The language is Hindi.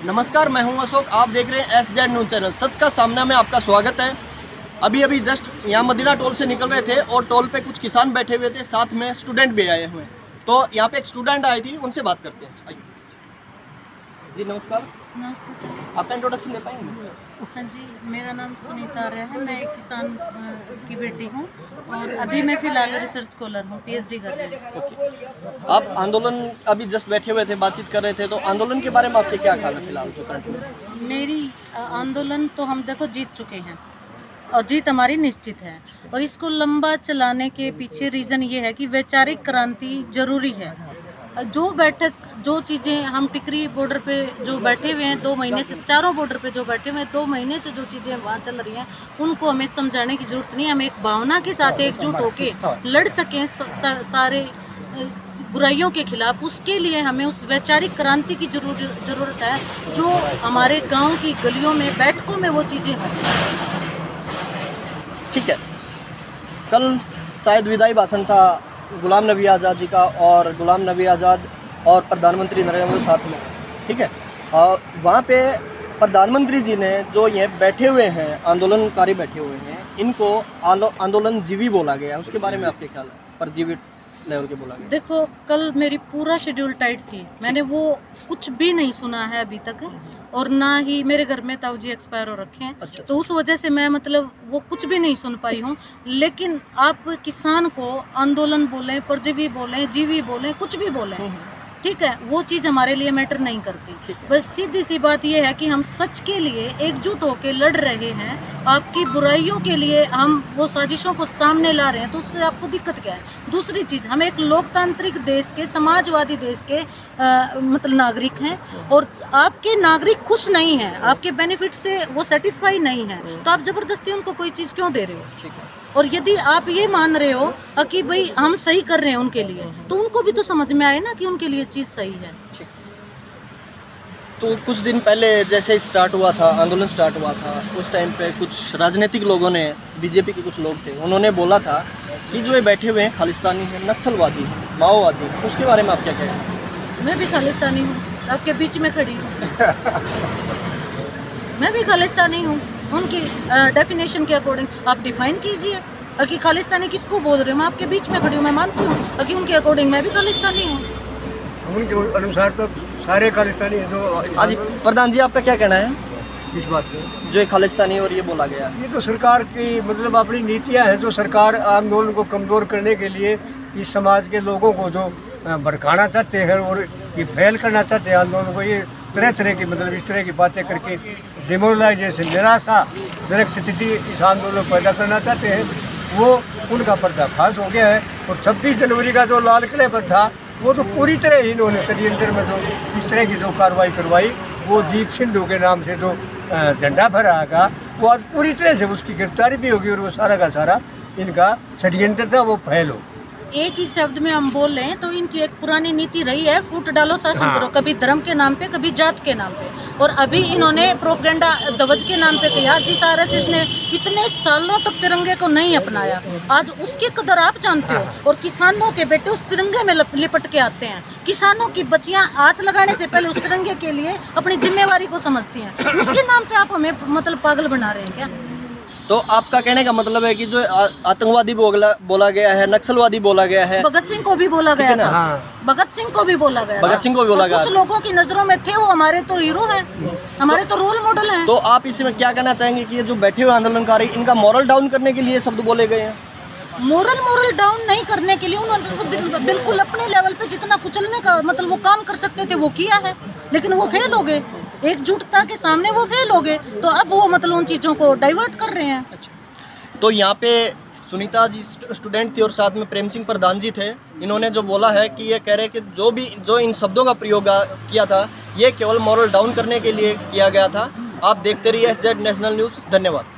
नमस्कार, मैं हूं अशोक। आप देख रहे हैं SZ न्यूज़ चैनल। सच का सामना में आपका स्वागत है। अभी जस्ट यहाँ मदीना टोल से निकल रहे थे और टोल पे कुछ किसान बैठे हुए थे, साथ में स्टूडेंट भी आए हुए हैं। तो यहाँ पे एक स्टूडेंट आई थी, उनसे बात करते हैं। आइए जी, नमस्कार। नमस्ते सर। आपका इंट्रोडक्शन दे पाएंगे? हाँ जी, मेरा नाम सुनीता आर्य है। मैं एक किसान की बेटी हूँ और अभी मैं फ़िलहाल रिसर्च स्कॉलर हूँ, PhD कर रही हूँ। ओके। आप आंदोलन अभी जस्ट बैठे हुए थे, बातचीत कर रहे थे, तो आंदोलन के बारे में आपके क्या ख्याल है फिलहाल जो करंट में? मेरी आंदोलन तो हम देखो जीत चुके हैं और जीत हमारी निश्चित है, और इसको लंबा चलाने के पीछे रीज़न ये है कि वैचारिक क्रांति ज़रूरी है। जो चीज़ें हम टिकरी बॉर्डर पे जो बैठे हुए हैं 2 महीने से, चारों बॉर्डर पे जो बैठे हुए हैं 2 महीने से, जो चीज़ें वहाँ चल रही हैं उनको हमें समझाने की ज़रूरत नहीं है। हम एक भावना के साथ एकजुट होके लड़ सकें सारे बुराइयों के खिलाफ। उसके लिए हमें उस वैचारिक क्रांति की ज़रूरत है, जो हमारे गाँव की गलियों में, बैठकों में वो चीज़ें हों। ठीक है। कल शायद विदाई भाषण था गुलाम नबी आज़ाद जी का, और गुलाम नबी आज़ाद और प्रधानमंत्री नरेंद्र मोदी साथ में, ठीक है। और वहाँ पे प्रधानमंत्री जी ने जो ये बैठे हुए हैं, आंदोलनकारी बैठे हुए हैं, इनको आंदोलन जीवी बोला गया। उसके बारे में आपके ख्याल है? परजीवी लेवल के बोला गया। देखो, कल मेरी पूरा शेड्यूल टाइट थी, मैंने वो कुछ भी नहीं सुना है अभी तक, और ना ही मेरे घर में ताऊ जी एक्सपायर हो रखे हैं। अच्छा। तो उस वजह से मैं वो कुछ भी नहीं सुन पाई हूँ। लेकिन आप किसान को आंदोलन बोलें, परजीवी बोलें, जीवी बोलें, कुछ भी बोलें, ठीक है, वो चीज़ हमारे लिए मैटर नहीं करती। बस सीधी सी बात ये है कि हम सच के लिए एकजुट होकर लड़ रहे हैं। आपकी बुराइयों के लिए हम वो साजिशों को सामने ला रहे हैं, तो उससे आपको दिक्कत क्या है? दूसरी चीज़, हम एक लोकतांत्रिक देश के, समाजवादी देश के नागरिक हैं, और आपके नागरिक खुश नहीं हैं, आपके बेनिफिट से वो सेटिस्फाई नहीं है, तो आप ज़बरदस्ती उनको कोई चीज़ क्यों दे रहे हो? ठीक है। और यदि आप ये मान रहे हो कि भाई हम सही कर रहे हैं उनके लिए, तो उनको भी तो समझ में आए ना कि उनके लिए चीज़ सही है। तो कुछ दिन पहले जैसे स्टार्ट हुआ था, आंदोलन स्टार्ट हुआ था, उस टाइम पे कुछ राजनीतिक लोगों ने, बीजेपी के कुछ लोग थे, उन्होंने बोला था कि जो ये बैठे हुए हैं खालिस्तानी हैं, नक्सलवादी हैं, माओवादी हैं। उसके बारे में आप क्या कहेंगे? मैं भी खालिस्तानी हूँ, आपके बीच में खड़ी हूँ। मैं भी खालिस्तानी हूँ। उनकी डेफिनेशन के अकॉर्डिंग आप डिफाइन कीजिए कि खालिस्तानी किसको बोल रहे हो। मैं आपके बीच में खड़ी हूँ, मैं मानती हूँ कि उनके अकॉर्डिंग मैं भी खालिस्तानी हूँ। उनके अनुसार तो सारे खालिस्तानी हैं। जो आज प्रधान जी, आपका क्या कहना है इस बात पे? जो ये खालिस्तानी और ये बोला गया? ये तो सरकार की अपनी नीतियां हैं, जो सरकार आंदोलन को कमज़ोर करने के लिए इस समाज के लोगों को जो भड़काना चाहते हैं और ये फेल करना चाहते हैं आंदोलन को। ये तरह तरह की इस तरह की बातें करके डिमोरलाइजेशन, निराशाजनक स्थिति इस आंदोलन को पैदा करना चाहते हैं। वो उनका पर्दाफाश हो गया है। और 26 जनवरी का जो लाल किले पर था, वो तो पूरी तरह ही इन्होंने षड्यंत्र में जो इस तरह की जो कार्रवाई करवाई, वो जीत सिंधु के नाम से जो झंडा फहराएगा, वो आज पूरी तरह से उसकी गिरफ्तारी भी होगी, और वो सारा का सारा इनका षड्यंत्र था, वो फैल हो। एक ही शब्द में हम बोल लें तो इनकी एक पुरानी नीति रही है, फूट डालो शासन करो, कभी धर्म के नाम पे, कभी जात के नाम पे। और अभी इन्होंने प्रोपेगेंडा ध्वज के नाम पे किया। जिस RSS ने इतने सालों तक तिरंगे को नहीं अपनाया, आज उसकी कदर आप जानते हो। और किसानों के बेटे उस तिरंगे में लिपट के आते हैं। किसानों की बच्चियां हाथ लगाने से पहले उस तिरंगे के लिए अपनी जिम्मेवारी को समझती हैं। उसके नाम पे आप हमें पागल बना रहे हैं क्या? तो आपका कहने का मतलब है कि जो आतंकवादी बोला गया है, नक्सलवादी बोला गया है, भगत सिंह को भी बोला गया था। भगत सिंह को भी बोला गया। भगत सिंह को भी बोला गया। कुछ लोगों की नजरों में थे, वो हमारे तो हीरो हैं, हमारे तो रोल मॉडल हैं। तो आप इसमें क्या कहना चाहेंगे कि ये जो बैठे हुए आंदोलनकारी, इनका मॉरल डाउन करने के लिए शब्द बोले गए हैं? मोरल डाउन नहीं करने के लिए उन्होंने तो बिल्कुल अपने लेवल पे जितना कुचलने का वो काम कर सकते थे वो किया है, लेकिन वो फेल हो गए। एकजुटता के सामने वो फेल हो गए, तो अब वो उन चीज़ों को डाइवर्ट कर रहे हैं। तो यहाँ पे सुनीता जी स्टूडेंट थी और साथ में प्रेम सिंह प्रधान जी थे। इन्होंने जो बोला है कि ये कह रहे हैं कि जो इन शब्दों का प्रयोग किया था, ये केवल मॉरल डाउन करने के लिए किया गया था। आप देखते रहिए SZ नेशनल न्यूज़। धन्यवाद।